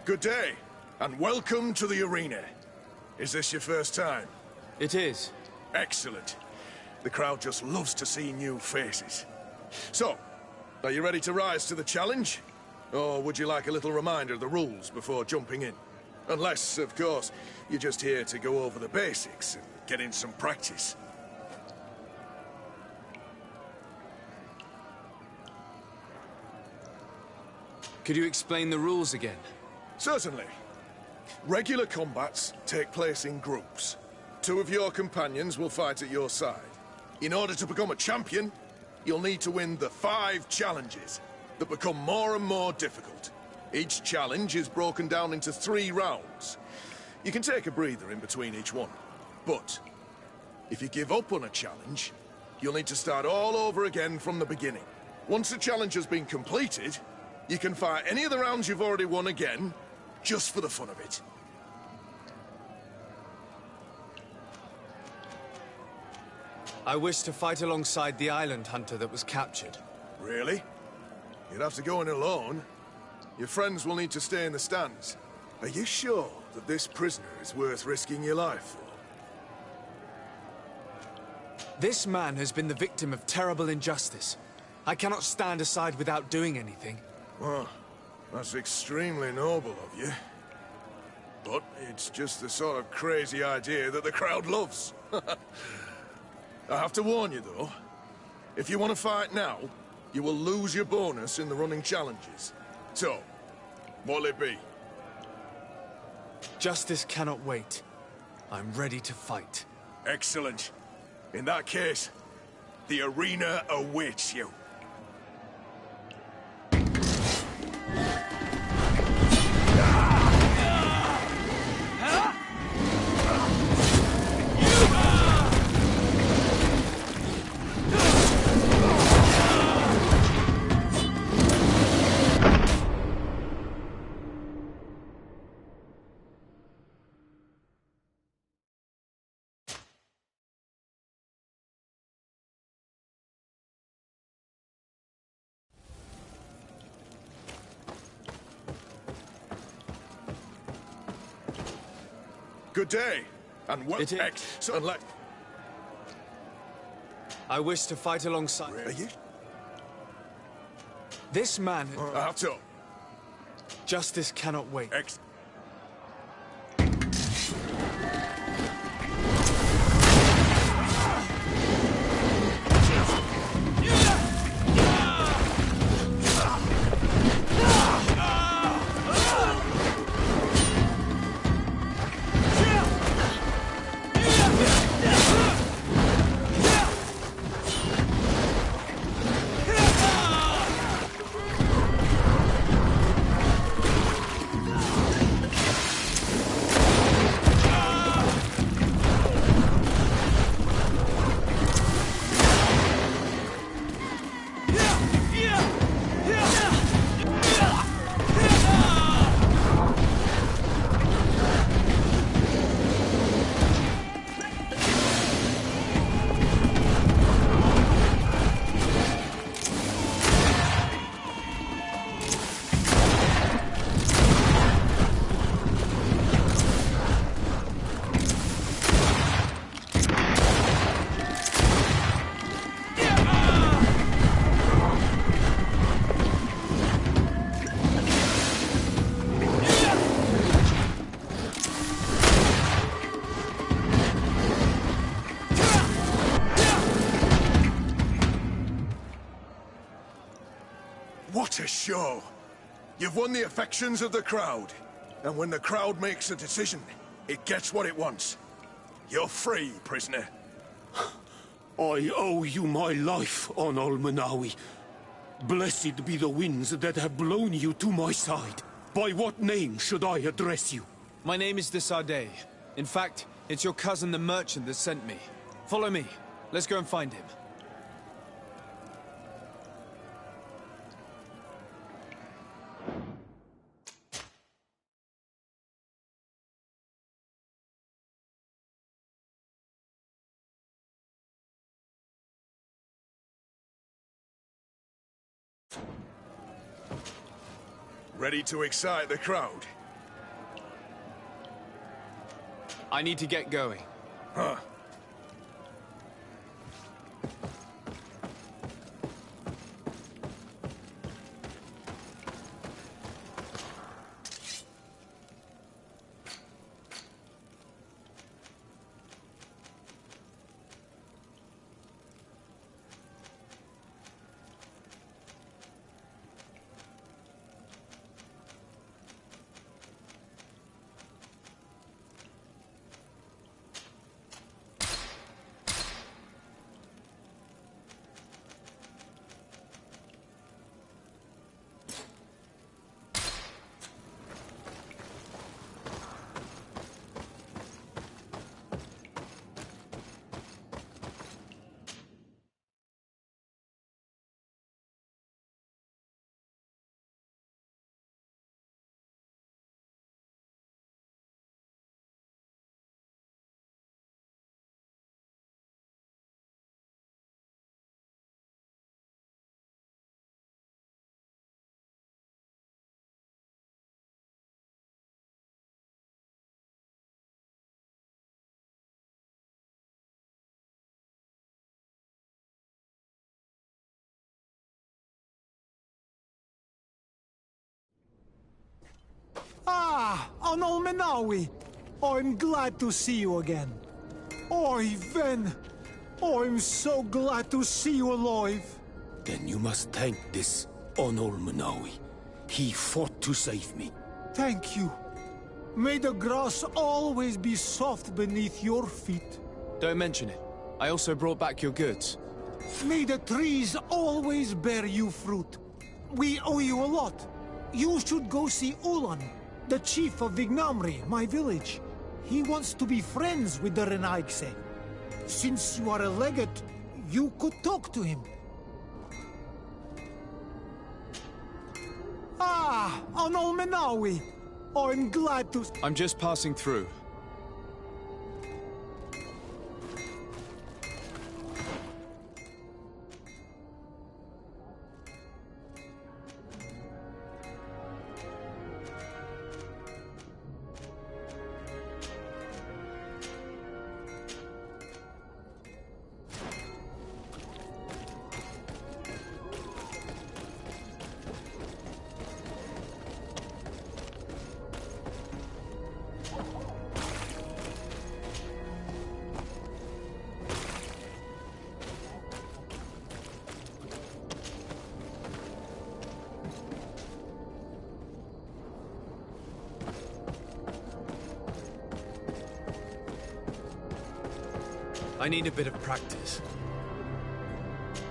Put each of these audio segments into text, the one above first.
Good day, and welcome to the arena. Is this your first time? It is. Excellent. The crowd just loves to see new faces. So, are you ready to rise to the challenge? Or would you like a little reminder of the rules before jumping in? Unless, of course, you're just here to go over the basics and get in some practice. Could you explain the rules again? Certainly. Regular combats take place in groups. 2 of your companions will fight at your side. In order to become a champion, you'll need to win the 5 challenges that become more and more difficult. Each challenge is broken down into 3 rounds. You can take a breather in between each one. But if you give up on a challenge, you'll need to start all over again from the beginning. Once the challenge has been completed, you can fight any of the rounds you've already won again, just for the fun of it. I wish to fight alongside the island hunter that was captured. Really? You'd have to go in alone. Your friends will need to stay in the stands. Are you sure that this prisoner is worth risking your life for? This man has been the victim of terrible injustice. I cannot stand aside without doing anything. Well, that's extremely noble of you. But it's just the sort of crazy idea that the crowd loves. I have to warn you, though. If you want to fight now, you will lose your bonus in the running challenges. So, what'll it be? Justice cannot wait. I'm ready to fight. Excellent. In that case, the arena awaits you. Good day, and what so unless I wish to fight alongside. Are you? This man. I have to. Justice cannot wait. What a show! You've won the affections of the crowd. And when the crowd makes a decision, it gets what it wants. You're free, prisoner. I owe you my life, on Almanawi. Blessed be the winds that have blown you to my side. By what name should I address you? My name is Desardet. In fact, it's your cousin the merchant that sent me. Follow me. Let's go and find him. Ready to excite the crowd? I need to get going. Huh. Ah, Anol Menawi. I'm glad to see you again. Oi, Ven. I'm so glad to see you alive. Then you must thank this Onol Manawi. He fought to save me. Thank you. May the grass always be soft beneath your feet. Don't mention it. I also brought back your goods. May the trees always bear you fruit. We owe you a lot. You should go see Ulan, the chief of Vignamri, my village. He wants to be friends with the Renaigse. Since you are a legate, you could talk to him. Ah, Anol Menawi. I'm glad to... I'm just passing through. I need a bit of practice.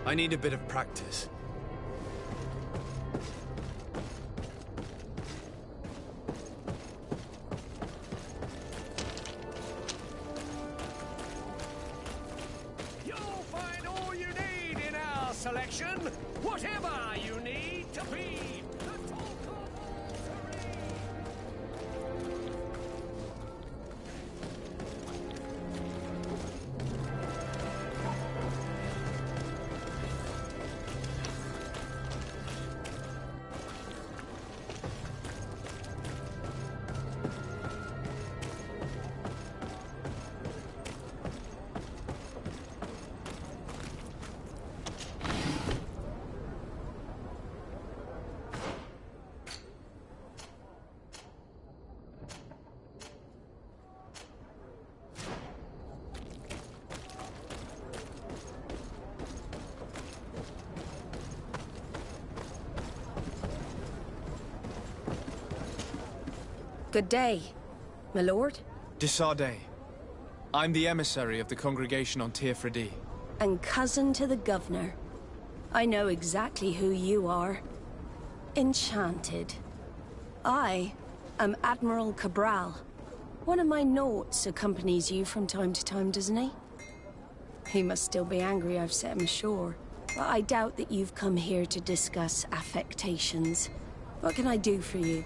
I need a bit of practice. You'll find all you need in our selection, whatever you need to be. The talk of Terrain. Good day, my lord. Desarde. I'm the emissary of the congregation on Tirfredi. And cousin to the governor. I know exactly who you are. Enchanted. I am Admiral Cabral. One of my naughts accompanies you from time to time, doesn't he? He must still be angry I've set him ashore. But I doubt that you've come here to discuss affectations. What can I do for you?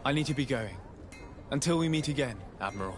I need to be going. Until we meet again, Admiral.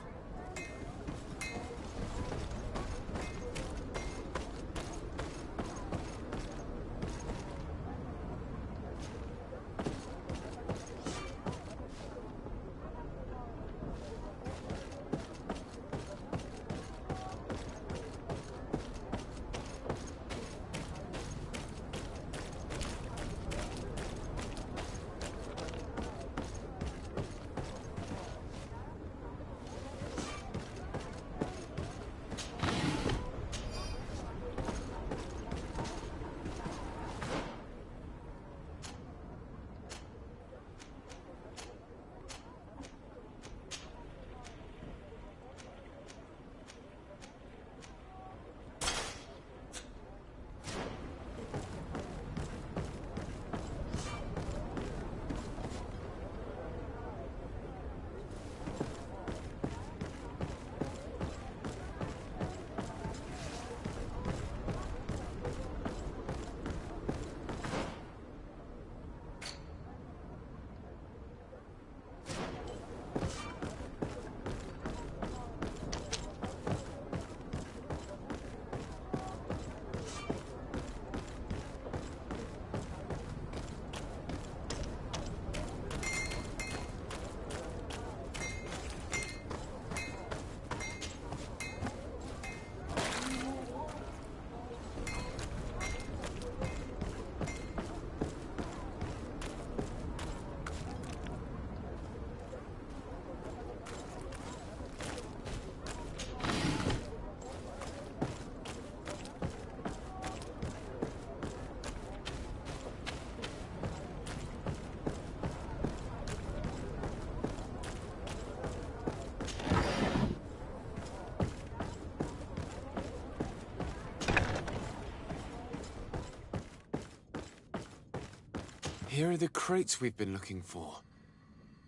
Here are the crates we've been looking for.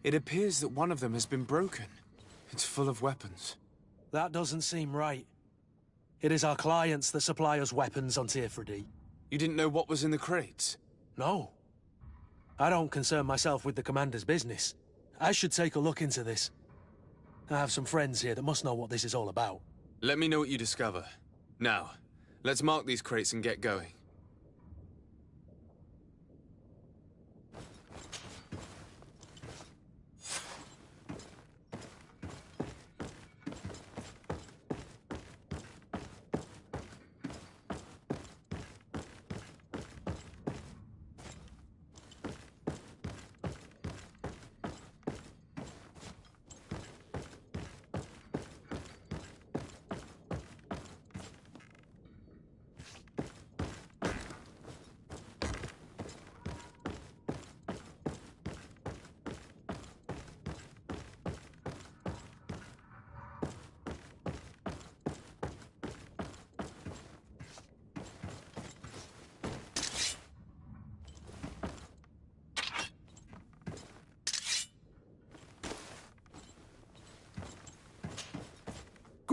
It appears that one of them has been broken. It's full of weapons. That doesn't seem right. It is our clients that supply us weapons on Tier 3D. You didn't know what was in the crates? No. I don't concern myself with the commander's business. I should take a look into this. I have some friends here that must know what this is all about. Let me know what you discover. Now, let's mark these crates and get going.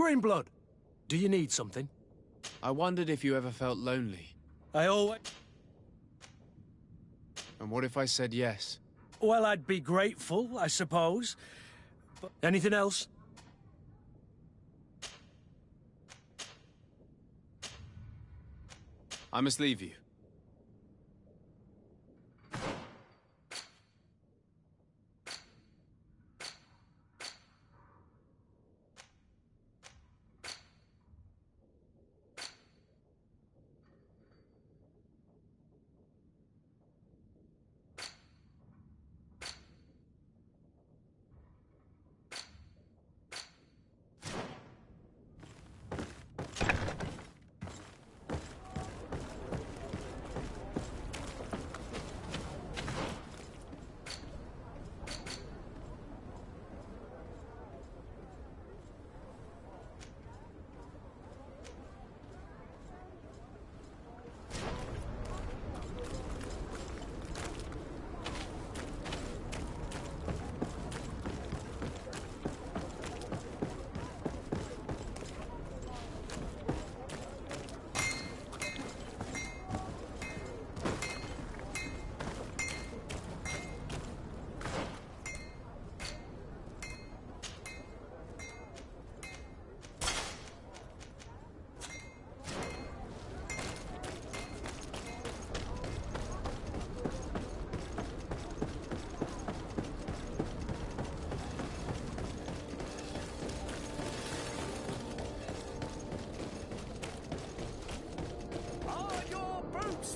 Greenblood, do you need something? I wondered if you ever felt lonely. I always... And what if I said yes? Well, I'd be grateful, I suppose. But anything else? I must leave you.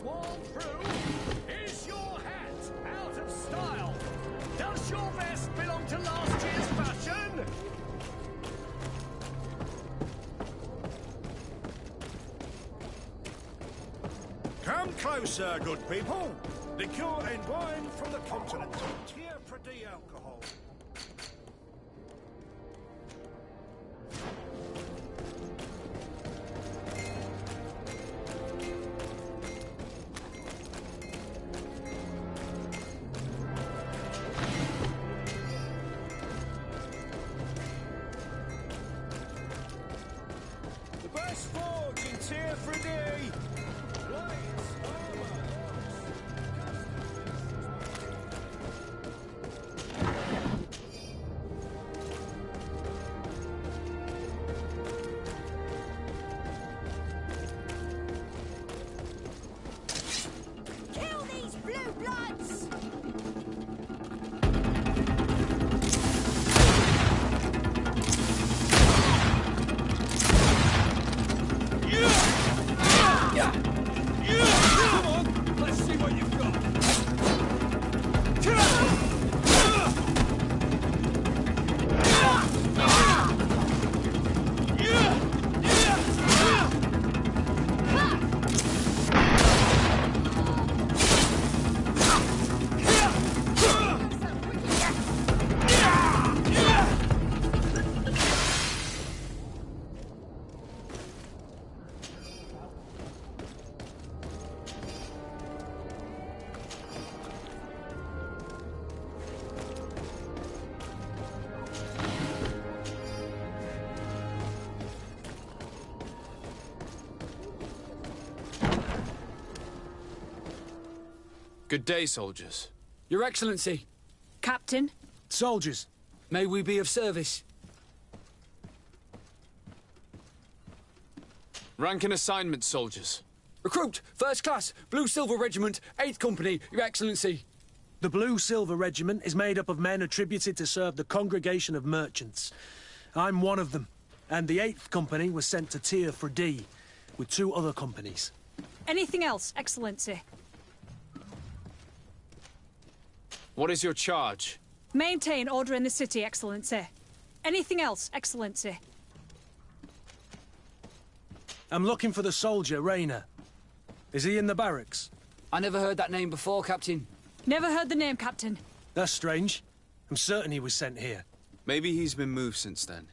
Worn through? Is your hat out of style? Does your vest belong to last year's fashion? Come closer, good people. Liqueur and wine from the continent. Tier 3D alcohol. Good day, soldiers. Your Excellency. Captain. Soldiers. May we be of service? Rank and assignment, soldiers. Recruit, First Class, Blue Silver Regiment, 8th Company, Your Excellency. The Blue Silver Regiment is made up of men attributed to serve the Congregation of Merchants. I'm one of them, and the 8th Company was sent to Tier for D, with 2 other companies. Anything else, Excellency? What is your charge? Maintain order in the city, Excellency. Anything else, Excellency? I'm looking for the soldier, Rayner. Is he in the barracks? I never heard that name before, Captain. Never heard the name, Captain. That's strange. I'm certain he was sent here. Maybe he's been moved since then.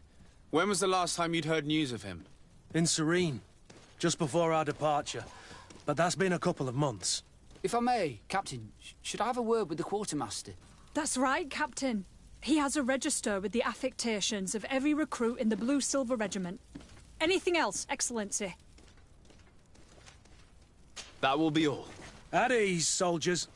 When was the last time you'd heard news of him? In Serene, just before our departure. But that's been a couple of months. If I may, Captain, should I have a word with the quartermaster? That's right, Captain. He has a register with the affectations of every recruit in the Blue Silver Regiment. Anything else, Excellency? That will be all. At ease, soldiers.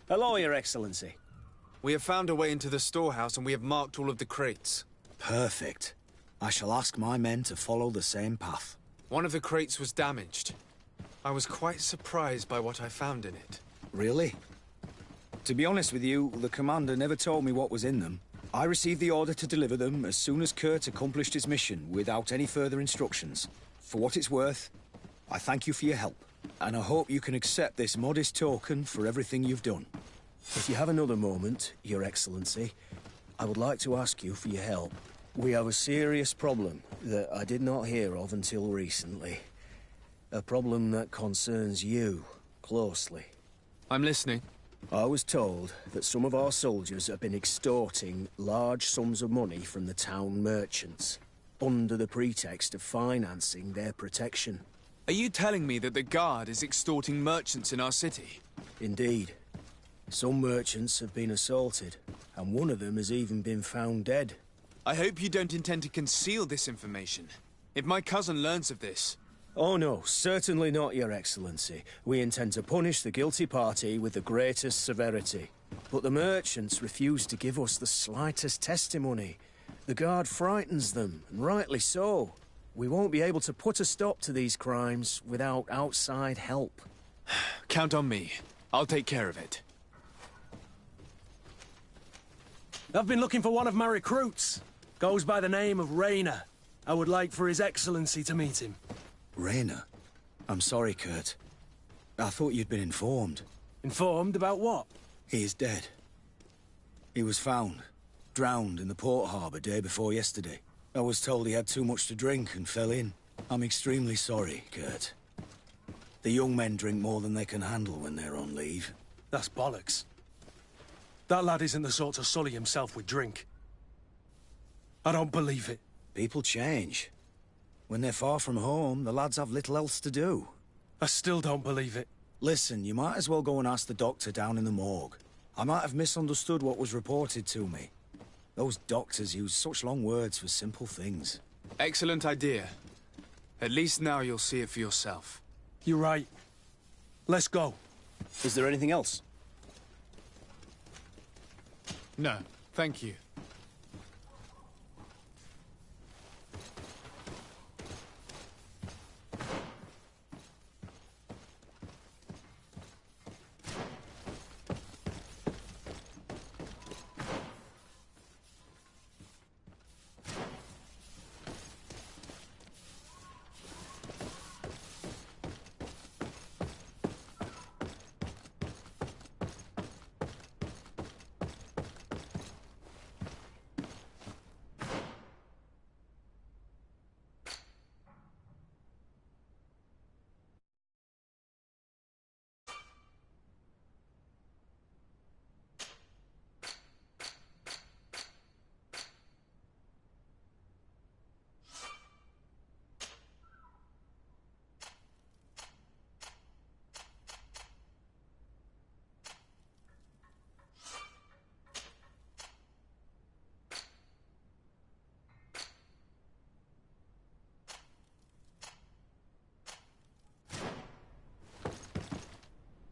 Hello, Your Excellency. We have found a way into the storehouse and we have marked all of the crates. Perfect. I shall ask my men to follow the same path. One of the crates was damaged. I was quite surprised by what I found in it. Really? To be honest with you, the commander never told me what was in them. I received the order to deliver them as soon as Kurt accomplished his mission, without any further instructions. For what it's worth, I thank you for your help, and I hope you can accept this modest token for everything you've done. If you have another moment, Your Excellency, I would like to ask you for your help. We have a serious problem that I did not hear of until recently. A problem that concerns you closely. I'm listening. I was told that some of our soldiers have been extorting large sums of money from the town merchants, under the pretext of financing their protection. Are you telling me that the Guard is extorting merchants in our city? Indeed. Some merchants have been assaulted, and one of them has even been found dead. I hope you don't intend to conceal this information. If my cousin learns of this... Oh no, certainly not, Your Excellency. We intend to punish the guilty party with the greatest severity. But the merchants refuse to give us the slightest testimony. The Guard frightens them, and rightly so. We won't be able to put a stop to these crimes without outside help. Count on me. I'll take care of it. I've been looking for one of my recruits. Goes by the name of Rayner. I would like for His Excellency to meet him. Rayner? I'm sorry, Kurt. I thought you'd been informed. Informed about what? He is dead. He was found, drowned in the port harbour day before yesterday. I was told he had too much to drink and fell in. I'm extremely sorry, Kurt. The young men drink more than they can handle when they're on leave. That's bollocks. That lad isn't the sort to sully himself with drink. I don't believe it. People change. When they're far from home, the lads have little else to do. I still don't believe it. Listen, you might as well go and ask the doctor down in the morgue. I might have misunderstood what was reported to me. Those doctors use such long words for simple things. Excellent idea. At least now you'll see it for yourself. You're right. Let's go. Is there anything else? No, thank you.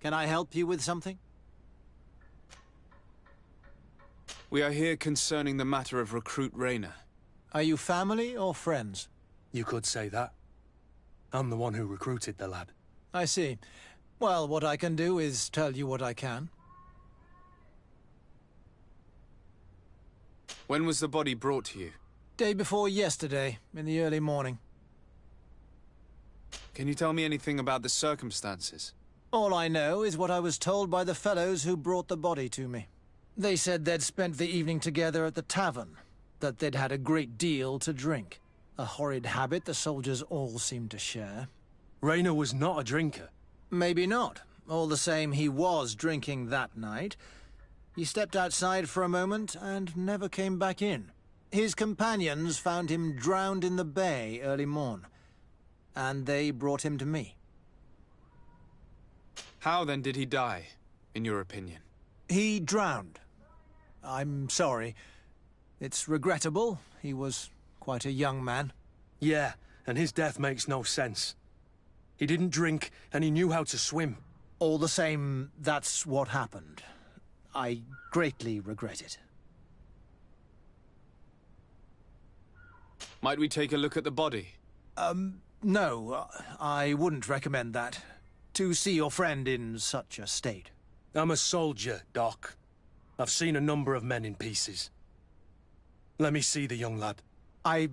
Can I help you with something? We are here concerning the matter of Recruit Rayner. Are you family or friends? You could say that. I'm the one who recruited the lad. I see. Well, what I can do is tell you what I can. When was the body brought to you? Day before yesterday, in the early morning. Can you tell me anything about the circumstances? All I know is what I was told by the fellows who brought the body to me. They said they'd spent the evening together at the tavern, that they'd had a great deal to drink. A horrid habit the soldiers all seemed to share. Rayner was not a drinker. Maybe not. All the same, he was drinking that night. He stepped outside for a moment and never came back in. His companions found him drowned in the bay early morn, and they brought him to me. How then did he die, in your opinion? He drowned. I'm sorry. It's regrettable. He was quite a young man. Yeah, and his death makes no sense. He didn't drink, and he knew how to swim. All the same, that's what happened. I greatly regret it. Might we take a look at the body? No, I wouldn't recommend that. To see your friend in such a state. I'm a soldier, Doc. I've seen a number of men in pieces. Let me see the young lad. I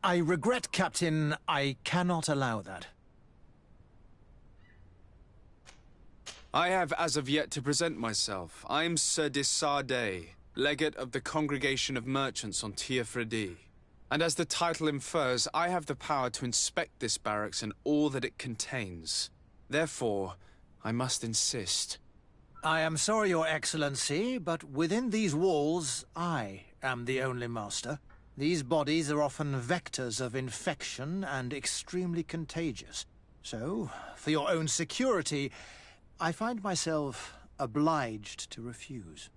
regret, Captain. I cannot allow that. I have as of yet to present myself. I'm Sir Desardet, legate of the Congregation of Merchants on Tier-Fredy. And as the title infers, I have the power to inspect this barracks and all that it contains. Therefore, I must insist. I am sorry, Your Excellency, but within these walls, I am the only master. These bodies are often vectors of infection and extremely contagious. So, for your own security, I find myself obliged to refuse.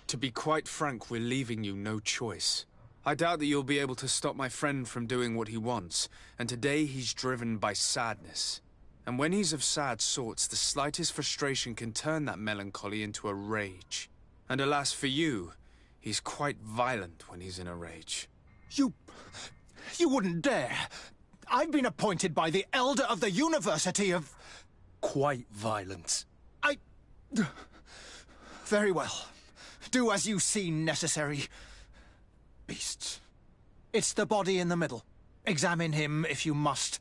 To be quite frank, we're leaving you no choice. I doubt that you'll be able to stop my friend from doing what he wants, and today he's driven by sadness. And when he's of sad sorts, the slightest frustration can turn that melancholy into a rage. And alas for you, he's quite violent when he's in a rage. You wouldn't dare! I've been appointed by the Elder of the University of... Quite violent. Very well. Do as you see necessary. Beasts. It's the body in the middle. Examine him if you must.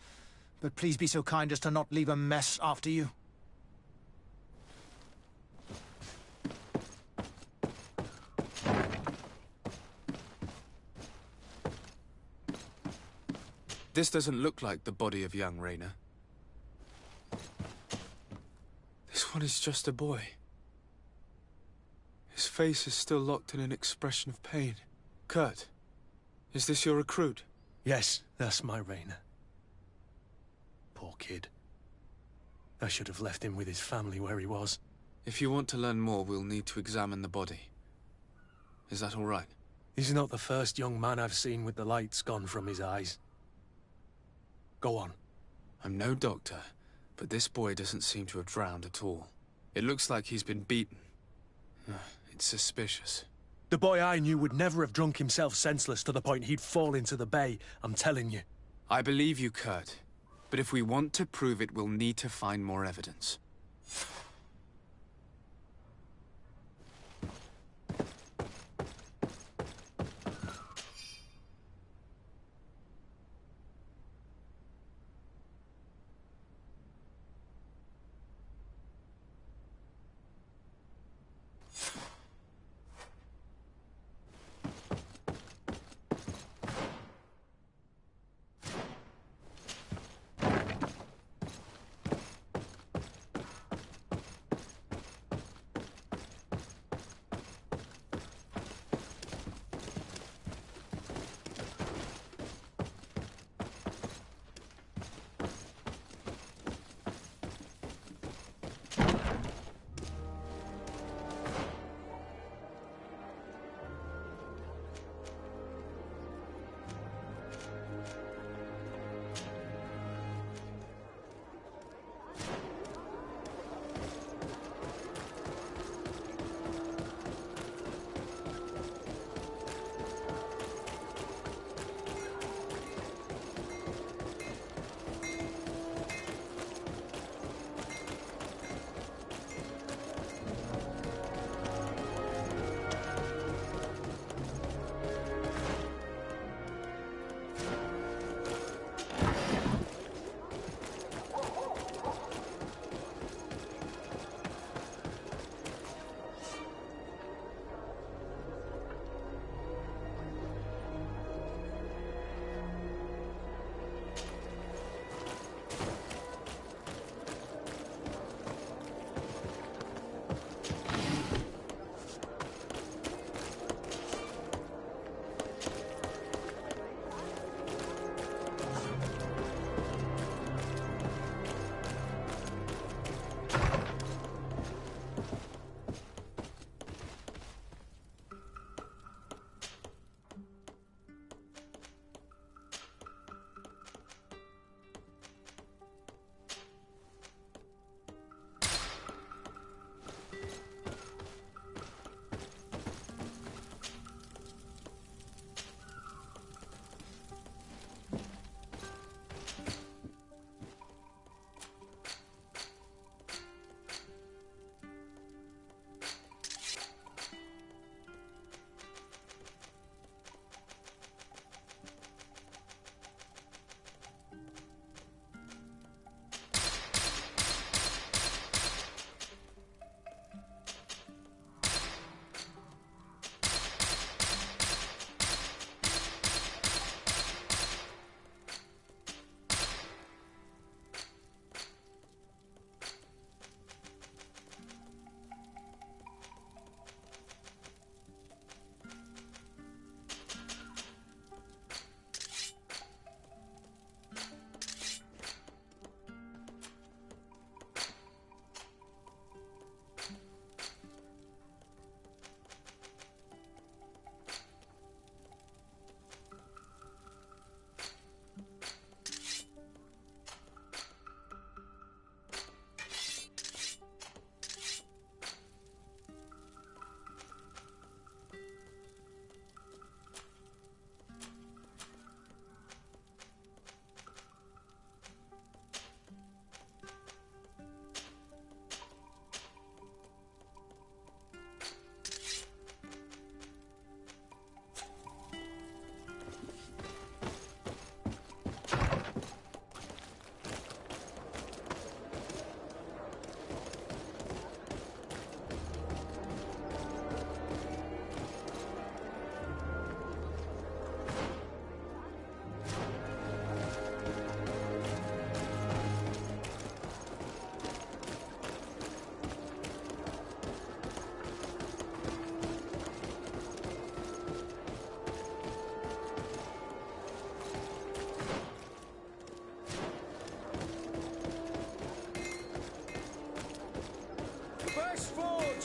But please be so kind as to not leave a mess after you. This doesn't look like the body of young Rayner. This one is just a boy. His face is still locked in an expression of pain. Kurt, is this your recruit? Yes, that's my Rayner. Poor kid. I should have left him with his family where he was. If you want to learn more, we'll need to examine the body. Is that all right? He's not the first young man I've seen with the lights gone from his eyes. Go on. I'm no doctor, but this boy doesn't seem to have drowned at all. It looks like he's been beaten. It's suspicious. The boy I knew would never have drunk himself senseless to the point he'd fall into the bay, I'm telling you. I believe you, Kurt. But if we want to prove it, we'll need to find more evidence.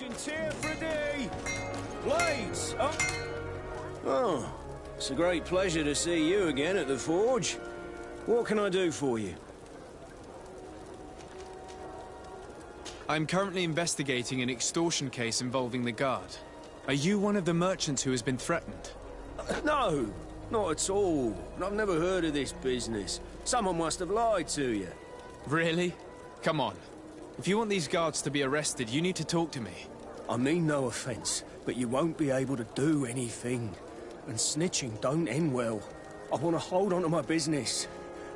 in Tier for D! Blades, up! Oh, it's a great pleasure to see you again at the Forge. What can I do for you? I'm currently investigating an extortion case involving the Guard. Are you one of the merchants who has been threatened? No, not at all. I've never heard of this business. Someone must have lied to you. Really? Come on. If you want these guards to be arrested, you need to talk to me. I mean no offence, but you won't be able to do anything. And snitching don't end well. I want to hold on to my business.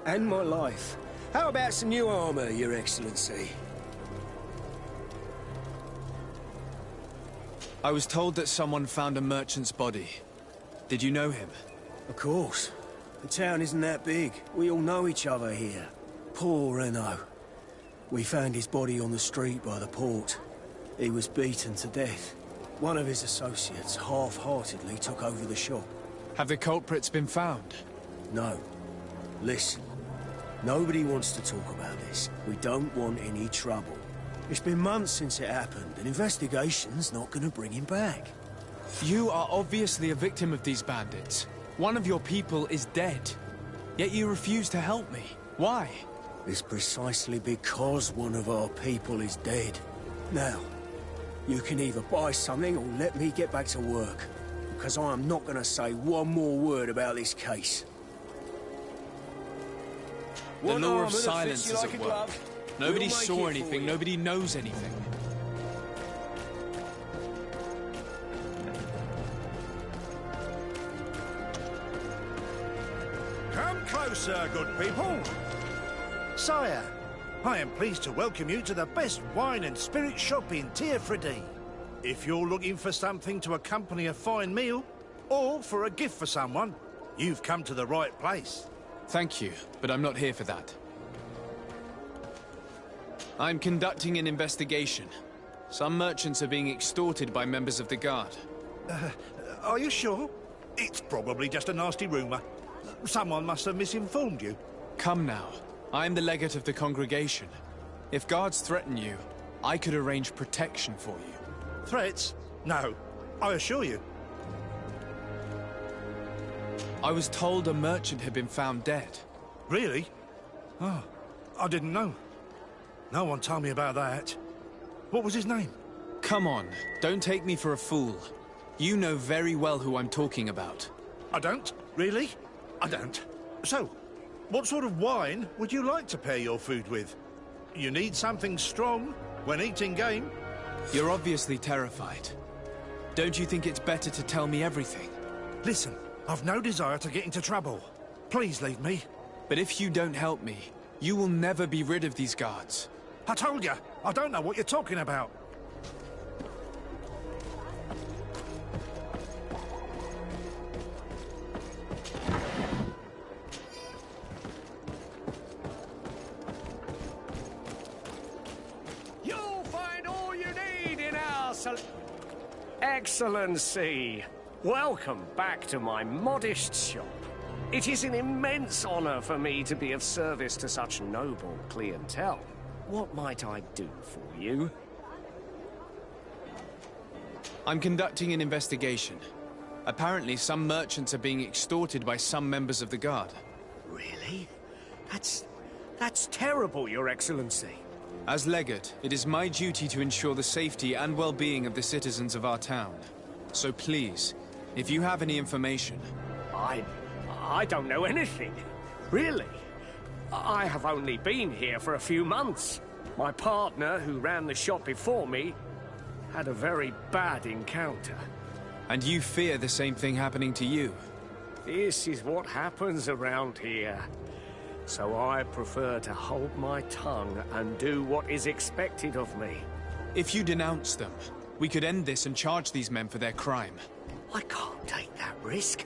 And my life. How about some new armour, Your Excellency? I was told that someone found a merchant's body. Did you know him? Of course. The town isn't that big. We all know each other here. Poor Renault. We found his body on the street by the port. He was beaten to death. One of his associates half-heartedly took over the shop. Have the culprits been found? No. Listen. Nobody wants to talk about this. We don't want any trouble. It's been months since it happened. An investigation's not gonna bring him back. You are obviously a victim of these bandits. One of your people is dead. Yet you refuse to help me. Why? It's precisely because one of our people is dead. Now, you can either buy something or let me get back to work. Because I am not gonna say one more word about this case. The law of silence is at work. Nobody saw anything, nobody knows anything. Come closer, good people. Sire, I am pleased to welcome you to the best wine and spirit shop in Tier for D. If you're looking for something to accompany a fine meal, or for a gift for someone, you've come to the right place. Thank you, but I'm not here for that. I'm conducting an investigation. Some merchants are being extorted by members of the Guard. Are you sure? It's probably just a nasty rumour. Someone must have misinformed you. Come now. I'm the legate of the congregation. If guards threaten you, I could arrange protection for you. Threats? No. I assure you. I was told a merchant had been found dead. Really? Oh, I didn't know. No one told me about that. What was his name? Come on, don't take me for a fool. You know very well who I'm talking about. I don't? Really? I don't. So, what sort of wine would you like to pair your food with? You need something strong when eating game? You're obviously terrified. Don't you think it's better to tell me everything? Listen, I've no desire to get into trouble. Please leave me. But if you don't help me, you will never be rid of these guards. I told you, I don't know what you're talking about. You'll find all you need in our Excellency, welcome back to my modest shop. It is an immense honor for me to be of service to such noble clientele. What might I do for you? I'm conducting an investigation. Apparently, some merchants are being extorted by some members of the Guard. Really? That's terrible, Your Excellency. As legate, it is my duty to ensure the safety and well-being of the citizens of our town. So please, if you have any information... I don't know anything. Really. I have only been here for a few months. My partner, who ran the shop before me, had a very bad encounter. And you fear the same thing happening to you? This is what happens around here. So I prefer to hold my tongue and do what is expected of me. If you denounce them, we could end this and charge these men for their crime. I can't take that risk.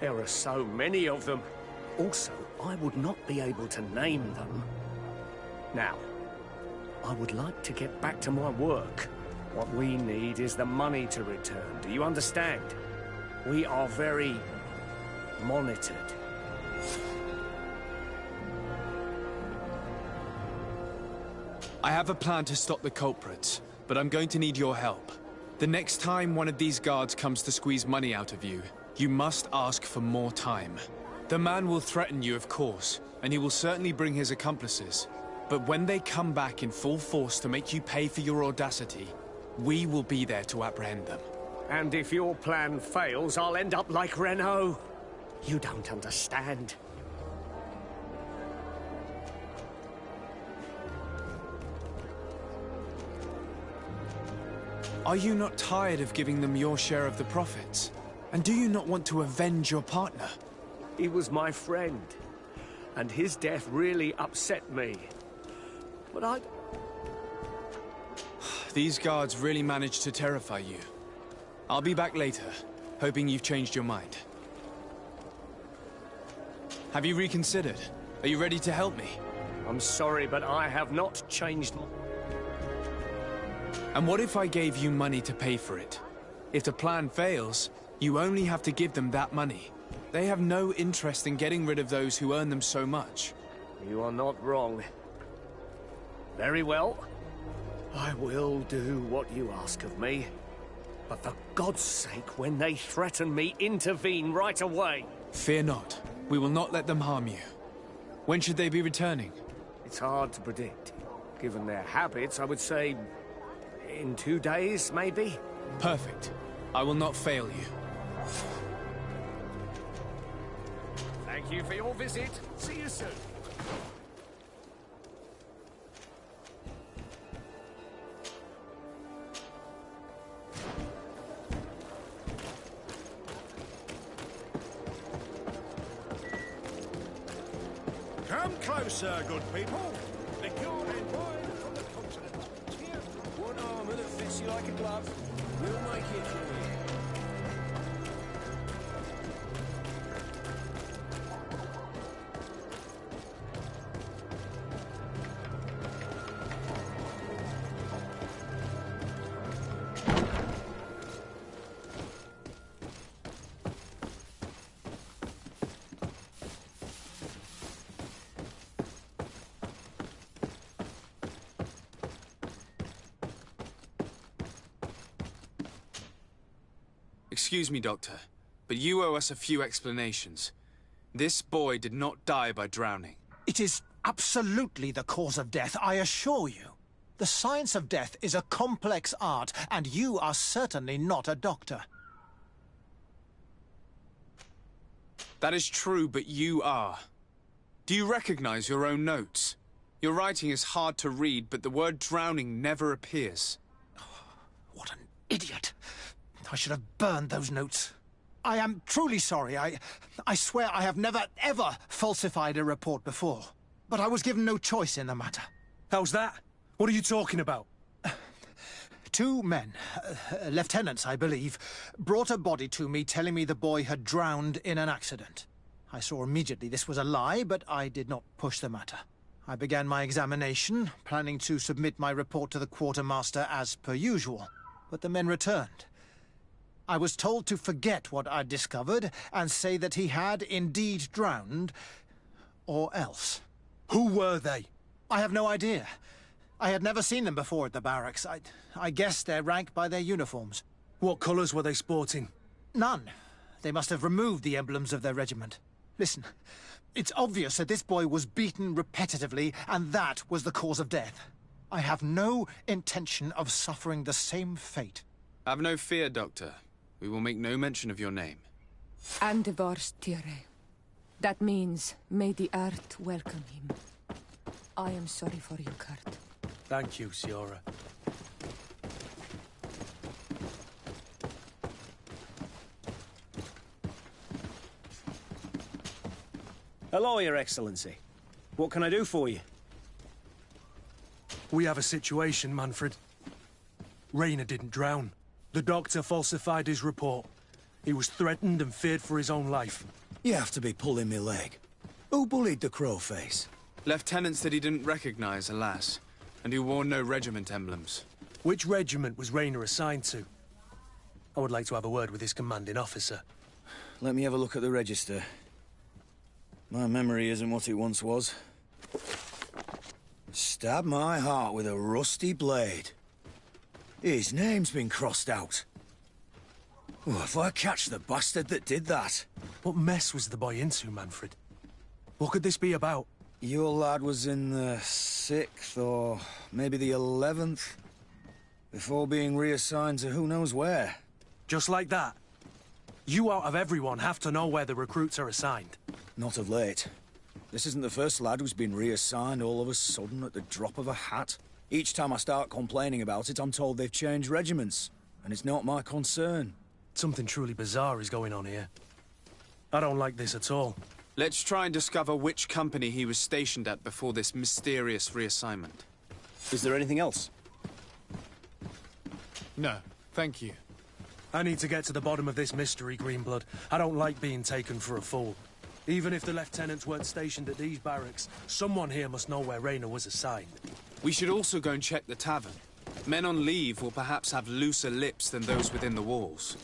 There are so many of them. Also, I would not be able to name them. Now, I would like to get back to my work. What we need is the money to return. Do you understand? We are very monitored. I have a plan to stop the culprits. but I'm going to need your help. The next time one of these guards comes to squeeze money out of you, you must ask for more time. The man will threaten you, of course, and he will certainly bring his accomplices. But when they come back in full force to make you pay for your audacity, we will be there to apprehend them. And if your plan fails, I'll end up like Renault. You don't understand. Are you not tired of giving them your share of the profits? And do you not want to avenge your partner? He was my friend, and his death really upset me. But These guards really managed to terrify you. I'll be back later, hoping you've changed your mind. Have you reconsidered? Are you ready to help me? I'm sorry, but I have not changed. And what if I gave you money to pay for it? If the plan fails, you only have to give them that money. They have no interest in getting rid of those who earn them so much. You are not wrong. Very well. I will do what you ask of me. But for God's sake, when they threaten me, intervene right away. Fear not. We will not let them harm you. When should they be returning? It's hard to predict. Given their habits, I would say in 2 days, maybe? Perfect. I will not fail you. Thank you for your visit. See you soon. Come closer, good people. Liquor and wine from the continent. Here, One armor that fits you like a glove. We'll make it for you. Excuse me, Doctor, but you owe us a few explanations. This boy did not die by drowning. It is absolutely the cause of death, I assure you. The science of death is a complex art, and you are certainly not a doctor. That is true, but you are. Do you recognize your own notes? Your writing is hard to read, but the word drowning never appears. What an idiot. I should have burned those notes. I am truly sorry. I swear I have never, ever falsified a report before. But I was given no choice in the matter. How's that? What are you talking about? 2 men, lieutenants, I believe, brought a body to me telling me the boy had drowned in an accident. I saw immediately this was a lie, but I did not push the matter. I began my examination, planning to submit my report to the quartermaster as per usual. But the men returned. I was told to forget what I'd discovered and say that he had indeed drowned, or else. Who were they? I have no idea. I had never seen them before at the barracks. I guessed their rank by their uniforms. What colours were they sporting? None. They must have removed the emblems of their regiment. Listen, it's obvious that this boy was beaten repetitively, and that was the cause of death. I have no intention of suffering the same fate. Have no fear, Doctor. We will make no mention of your name. Andevars Tire. That means, may the earth welcome him. I am sorry for you, Kurt. Thank you, Siora. Hello, Your Excellency. What can I do for you? We have a situation, Manfred. Rayner didn't drown. The doctor falsified his report. He was threatened and feared for his own life. You have to be pulling me leg. Who bullied the crowface? Lieutenants that he didn't recognize, alas, and who wore no regiment emblems. Which regiment was Rayner assigned to? I would like to have a word with his commanding officer. Let me have a look at the register. My memory isn't what it once was. Stab my heart with a rusty blade. His name's been crossed out. Oh, if I catch the bastard that did that. What mess was the boy into, Manfred? What could this be about? Your lad was in the 6th, or maybe the 11th, before being reassigned to who knows where. Just like that? You out of everyone have to know where the recruits are assigned. Not of late. This isn't the first lad who's been reassigned all of a sudden at the drop of a hat. Each time I start complaining about it, I'm told they've changed regiments, and it's not my concern. Something truly bizarre is going on here. I don't like this at all. Let's try and discover which company he was stationed at before this mysterious reassignment. Is there anything else? No, thank you. I need to get to the bottom of this mystery, Greenblood. I don't like being taken for a fool. Even if the lieutenants weren't stationed at these barracks, someone here must know where Raynor was assigned. We should also go and check the tavern. Men on leave will perhaps have looser lips than those within the walls.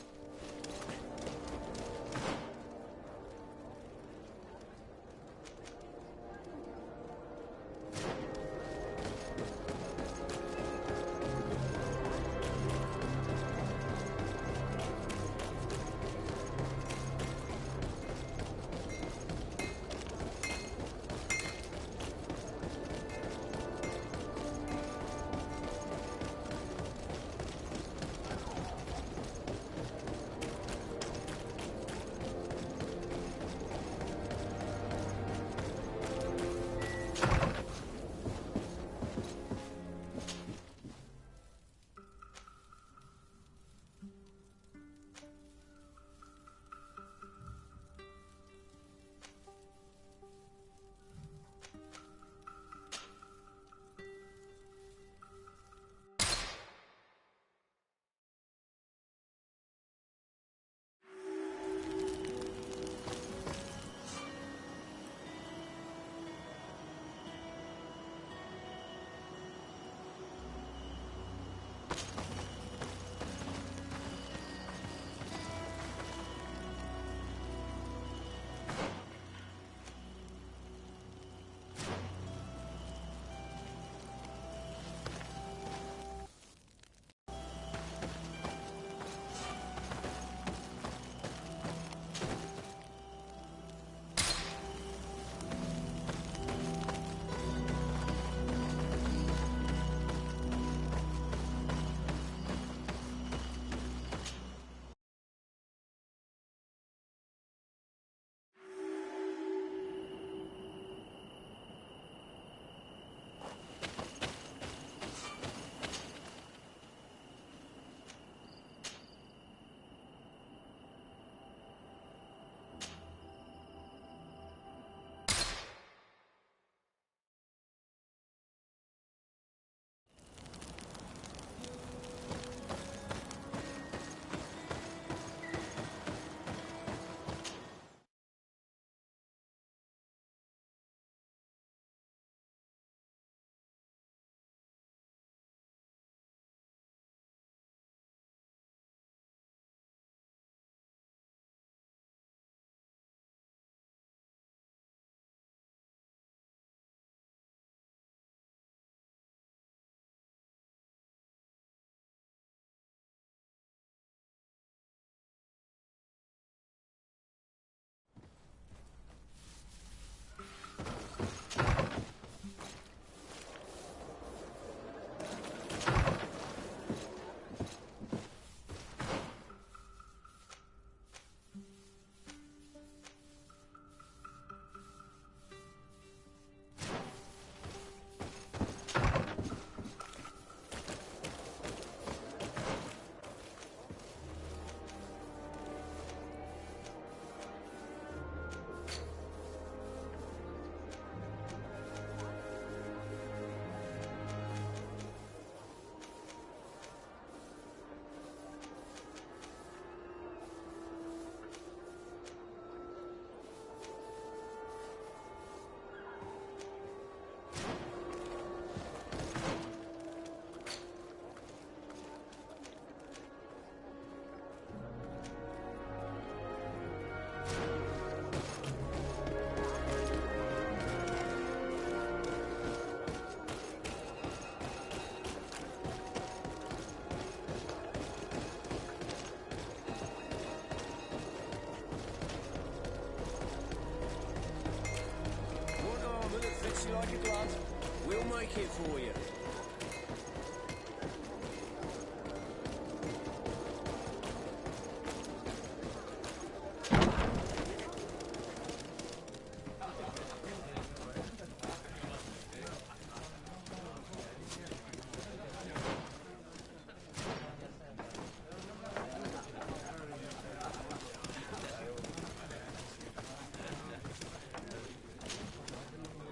like a glove. We'll make it for you.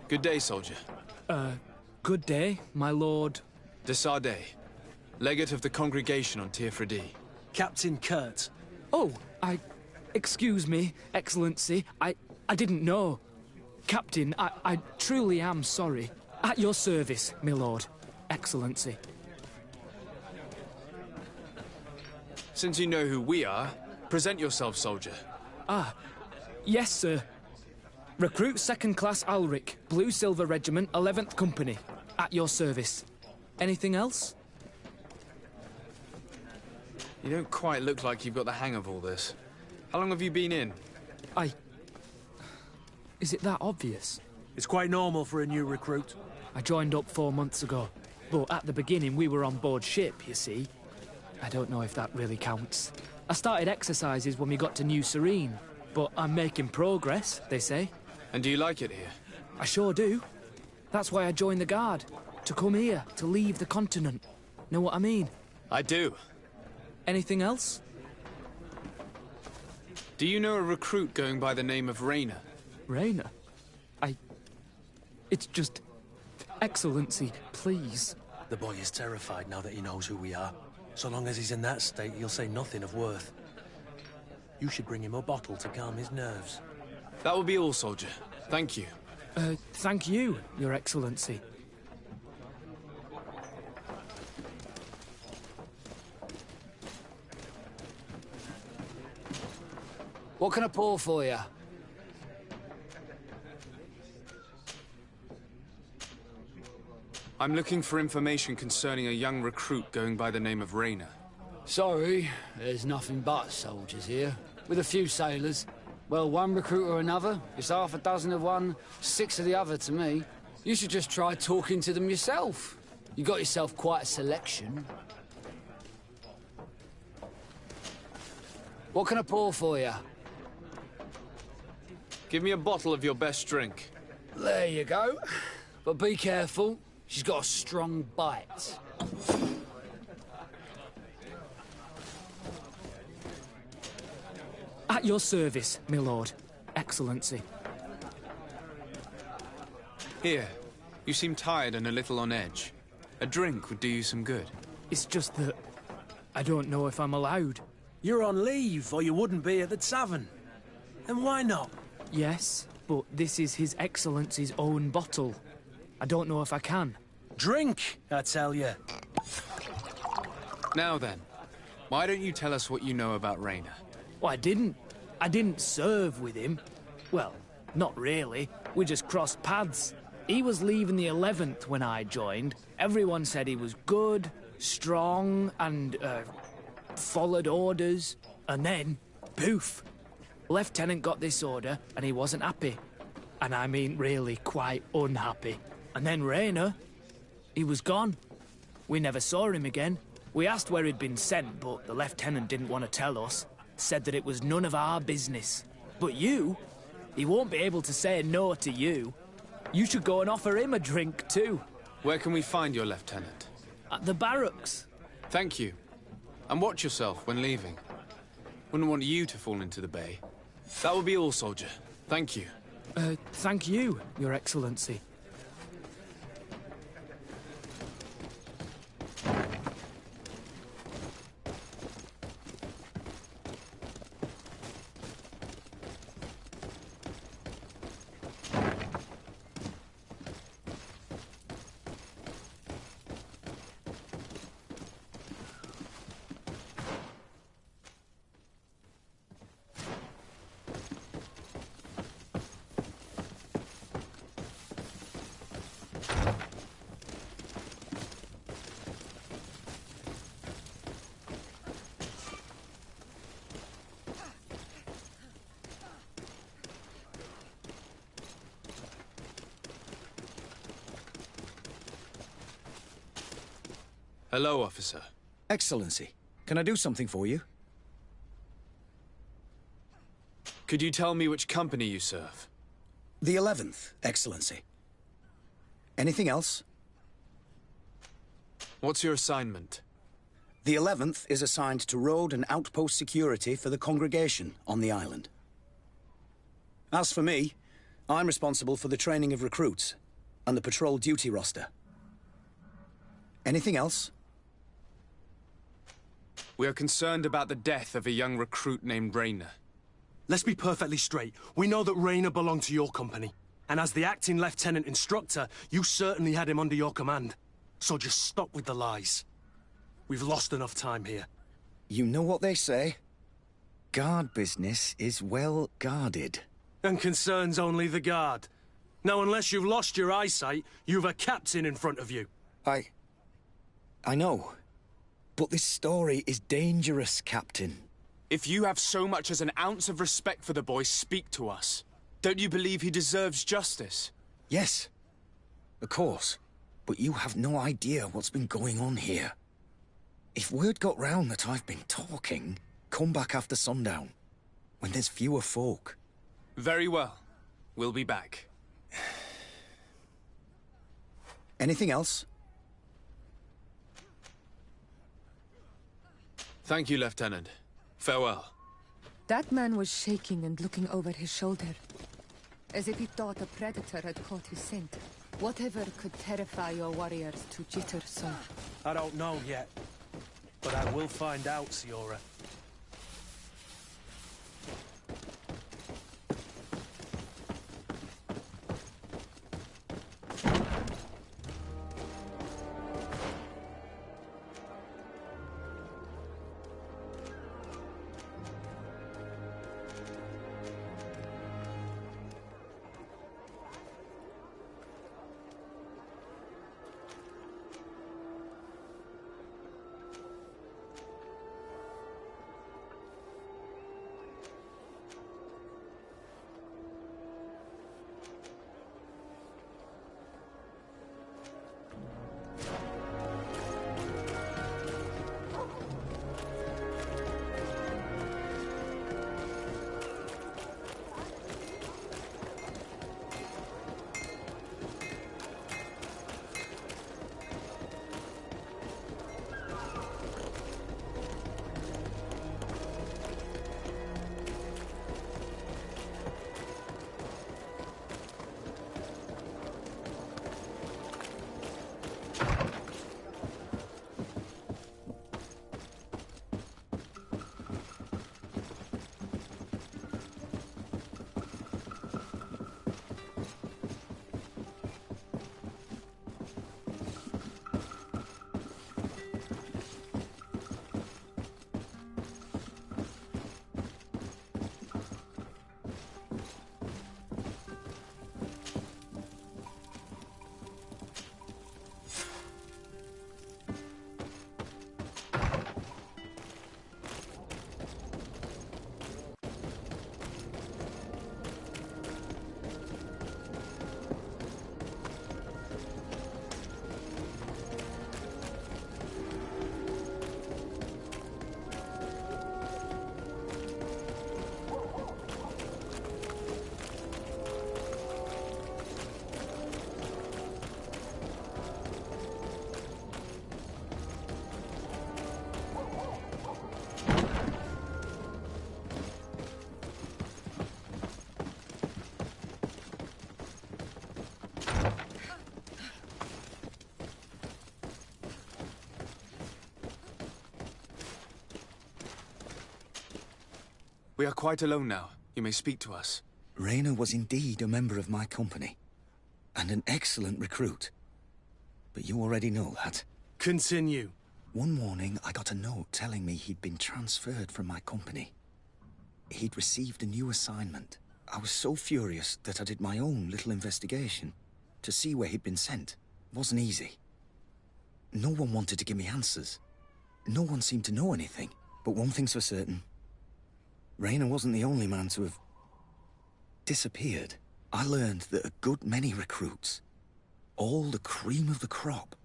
Good day, soldier. Good day, my lord. De Sardet, legate of the congregation on Tir Fredi. Captain Kurt. Oh, excuse me, Excellency. I didn't know. Captain, I truly am sorry. At your service, my lord. Excellency. Since you know who we are, present yourself, soldier. Ah, yes, sir. Recruit 2nd Class Alric, Blue Silver Regiment, 11th Company. At your service. Anything else? You don't quite look like you've got the hang of all this. How long have you been in? Is it that obvious? It's quite normal for a new recruit. I joined up 4 months ago. But at the beginning, we were on board ship, you see. I don't know if that really counts. I started exercises when we got to New Serene. But I'm making progress, they say. And do you like it here? I sure do. That's why I joined the Guard. To come here, to leave the continent. Know what I mean? I do. Anything else? Do you know a recruit going by the name of Rayner? Rayner? It's just... Excellency, please. The boy is terrified now that he knows who we are. So long as he's in that state, he'll say nothing of worth. You should bring him a bottle to calm his nerves. That will be all, soldier. Thank you. Thank you, Your Excellency. What can I pour for you? I'm looking for information concerning a young recruit going by the name of Rayner. Sorry, there's nothing but soldiers here, with a few sailors. Well, one recruit or another, it's half a dozen of one, 6 of the other to me. You should just try talking to them yourself. You got yourself quite a selection. What can I pour for you? Give me a bottle of your best drink. There you go. But be careful, she's got a strong bite. At your service, my lord. Excellency. Here. You seem tired and a little on edge. A drink would do you some good. It's just that... I don't know if I'm allowed. You're on leave, or you wouldn't be at the tavern. And why not? Yes, but this is His Excellency's own bottle. I don't know if I can. Drink, I tell you. Now then, why don't you tell us what you know about Rayner? Well, I didn't serve with him. Well, not really. We just crossed paths. He was leaving the 11th when I joined. Everyone said he was good, strong, and, followed orders. And then, poof. Lieutenant got this order, and he wasn't happy. And I mean really quite unhappy. And then Rayner, he was gone. We never saw him again. We asked where he'd been sent, but the lieutenant didn't want to tell us. Said that it was none of our business. But you, he won't be able to say no to you. You should go and offer him a drink too. Where can we find your lieutenant? At the barracks. Thank you. And watch yourself when leaving. Wouldn't want you to fall into the bay. That will be all, soldier. Thank you. Thank you, Your Excellency. Hello, officer. Excellency, can I do something for you? Could you tell me which company you serve? The 11th, Excellency. Anything else? What's your assignment? The 11th is assigned to road and outpost security for the congregation on the island. As for me, I'm responsible for the training of recruits and the patrol duty roster. Anything else? We are concerned about the death of a young recruit named Rayner. Let's be perfectly straight. We know that Rayner belonged to your company. And as the acting lieutenant instructor, you certainly had him under your command. So just stop with the lies. We've lost enough time here. You know what they say? Guard business is well guarded. And concerns only the guard. Now, unless you've lost your eyesight, you've a captain in front of you. I know. But this story is dangerous, Captain. If you have so much as an ounce of respect for the boy, speak to us. Don't you believe he deserves justice? Yes, of course. But you have no idea what's been going on here. If word got round that I've been talking, come back after sundown, when there's fewer folk. Very well. We'll be back. Anything else? Thank you, Lieutenant. Farewell. That man was shaking and looking over his shoulder, as if he thought a predator had caught his scent. Whatever could terrify your warriors to jitter so? I don't know yet, but I will find out, Siora. We are quite alone now. You may speak to us. Rayner was indeed a member of my company, and an excellent recruit. But you already know that. Continue. One morning, I got a note telling me he'd been transferred from my company. He'd received a new assignment. I was so furious that I did my own little investigation to see where he'd been sent. It wasn't easy. No one wanted to give me answers. No one seemed to know anything. But one thing's for certain. Rayner wasn't the only man to have disappeared. I learned that a good many recruits, all the cream of the crop,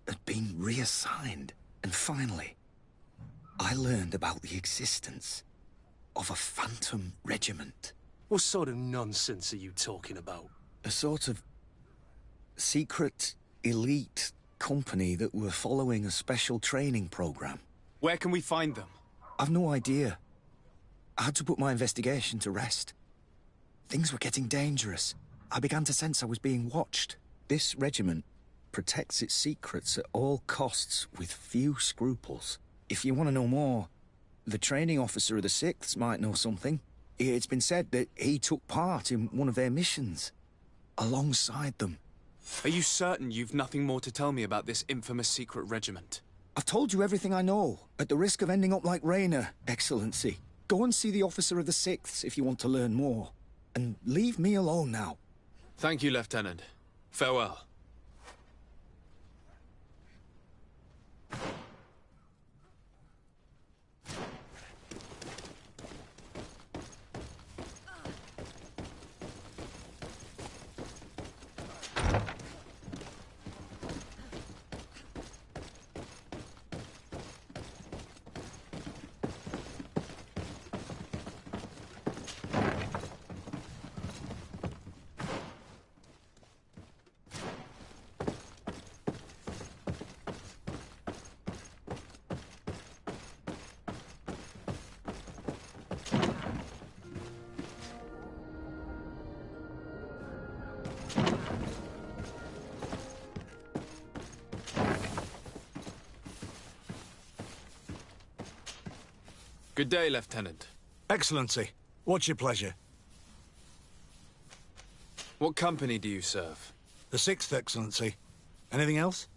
had been reassigned. And finally, I learned about the existence of a phantom regiment. What sort of nonsense are you talking about? A sort of secret, elite company that were following a special training program. Where can we find them? I've no idea. I had to put my investigation to rest. Things were getting dangerous. I began to sense I was being watched. This regiment protects its secrets at all costs with few scruples. If you want to know more, the training officer of the 6th might know something. It's been said that he took part in one of their missions, alongside them. Are you certain you've nothing more to tell me about this infamous secret regiment? I've told you everything I know, at the risk of ending up like Raynor, Excellency. Go and see the officer of the 6th if you want to learn more. And leave me alone now. Thank you, Lieutenant. Farewell. Good day, Lieutenant. Excellency, what's your pleasure? What company do you serve? The 6th, Excellency. Anything else?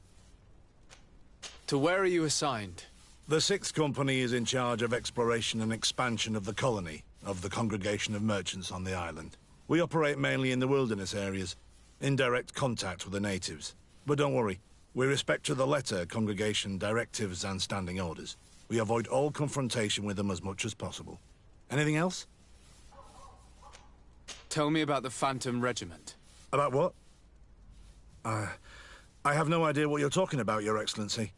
To where are you assigned? The 6th Company is in charge of exploration and expansion of the colony of the Congregation of Merchants on the island. We operate mainly in the wilderness areas, in direct contact with the natives. But don't worry, we respect to the letter Congregation directives and standing orders. We avoid all confrontation with them as much as possible. Anything else? Tell me about the Phantom Regiment. About what? I have no idea what you're talking about, Your Excellency.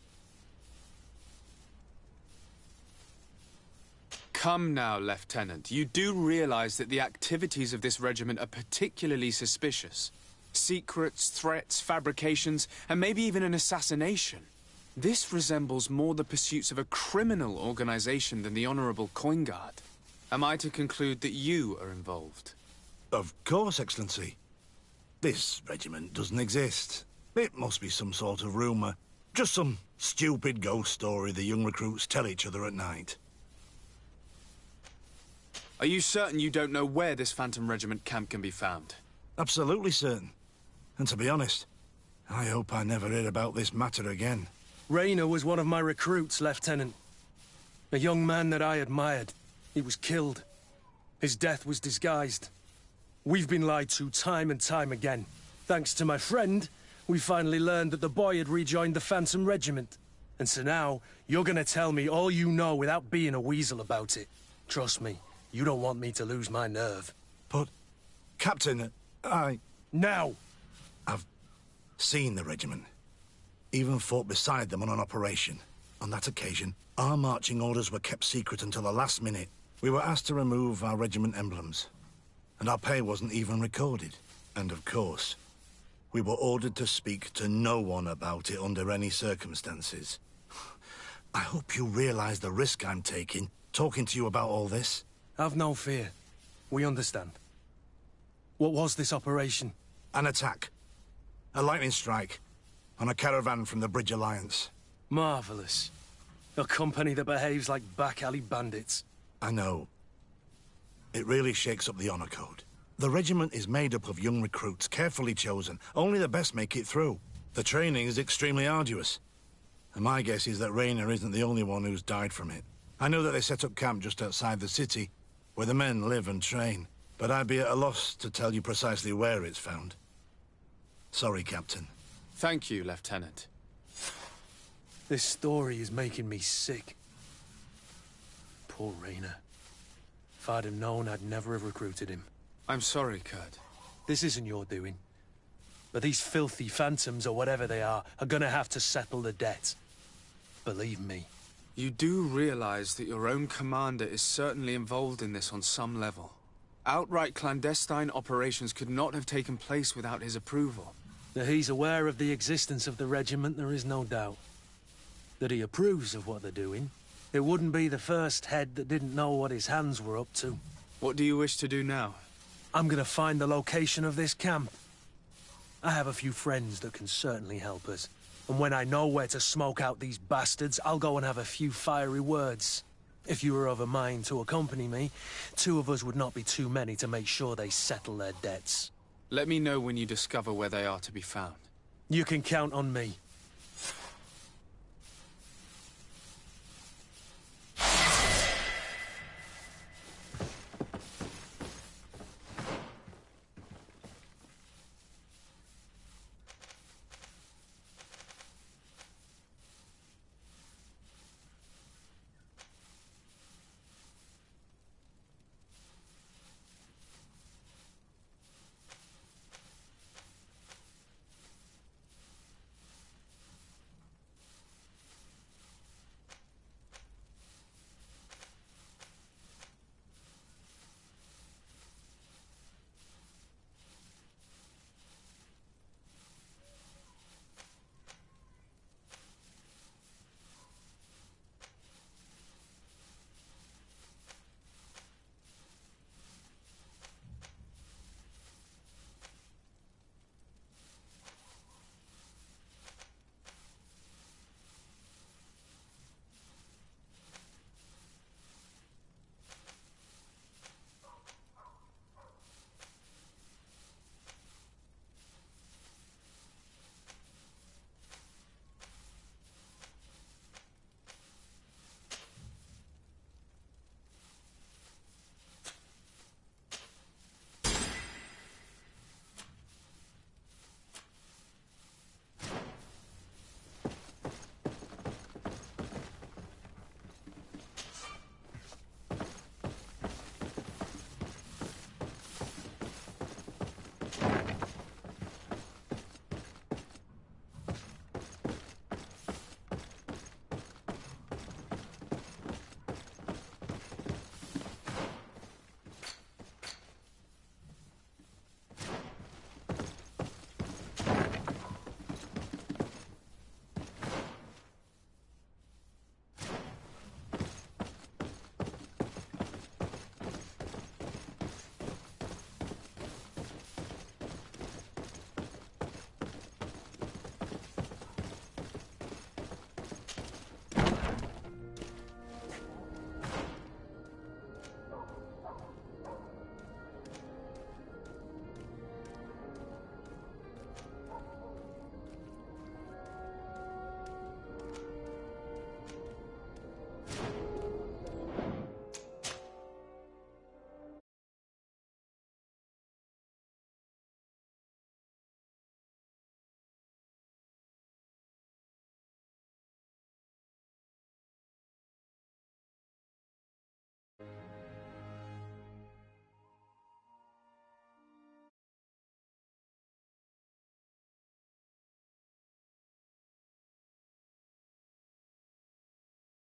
Come now, Lieutenant. You do realize that the activities of this regiment are particularly suspicious. Secrets, threats, fabrications, and maybe even an assassination. This resembles more the pursuits of a criminal organization than the Honorable Coin Guard. Am I to conclude that you are involved? Of course, Excellency. This regiment doesn't exist. It must be some sort of rumor. Just some stupid ghost story the young recruits tell each other at night. Are you certain you don't know where this Phantom Regiment camp can be found? Absolutely certain. And to be honest, I hope I never hear about this matter again. Raynor was one of my recruits, Lieutenant. A young man that I admired. He was killed. His death was disguised. We've been lied to time and time again. Thanks to my friend, we finally learned that the boy had rejoined the Phantom Regiment. And so now, you're gonna tell me all you know without being a weasel about it. Trust me, you don't want me to lose my nerve. But, Captain, Now! I've seen the regiment. Even fought beside them on an operation. On that occasion, our marching orders were kept secret until the last minute. We were asked to remove our regiment emblems. And our pay wasn't even recorded. And of course, we were ordered to speak to no one about it under any circumstances. I hope you realize the risk I'm taking, talking to you about all this. Have no fear. We understand. What was this operation? An attack. A lightning strike. On a caravan from the Bridge Alliance. Marvelous. A company that behaves like back-alley bandits. I know. It really shakes up the honor code. The regiment is made up of young recruits, carefully chosen. Only the best make it through. The training is extremely arduous. And my guess is that Raynor isn't the only one who's died from it. I know that they set up camp just outside the city, where the men live and train. But I'd be at a loss to tell you precisely where it's found. Sorry, Captain. Thank you, Lieutenant. This story is making me sick. Poor Raynor. If I'd have known, I'd never have recruited him. I'm sorry, Kurt. This isn't your doing. But these filthy phantoms, or whatever they are gonna have to settle the debt. Believe me. You do realize that your own commander is certainly involved in this on some level. Outright clandestine operations could not have taken place without his approval. That he's aware of the existence of the regiment, there is no doubt. That he approves of what they're doing. It wouldn't be the first head that didn't know what his hands were up to. What do you wish to do now? I'm gonna find the location of this camp. I have a few friends that can certainly help us. And when I know where to smoke out these bastards, I'll go and have a few fiery words. If you were of a mind to accompany me, 2 of us would not be too many to make sure they settle their debts. Let me know when you discover where they are to be found. You can count on me.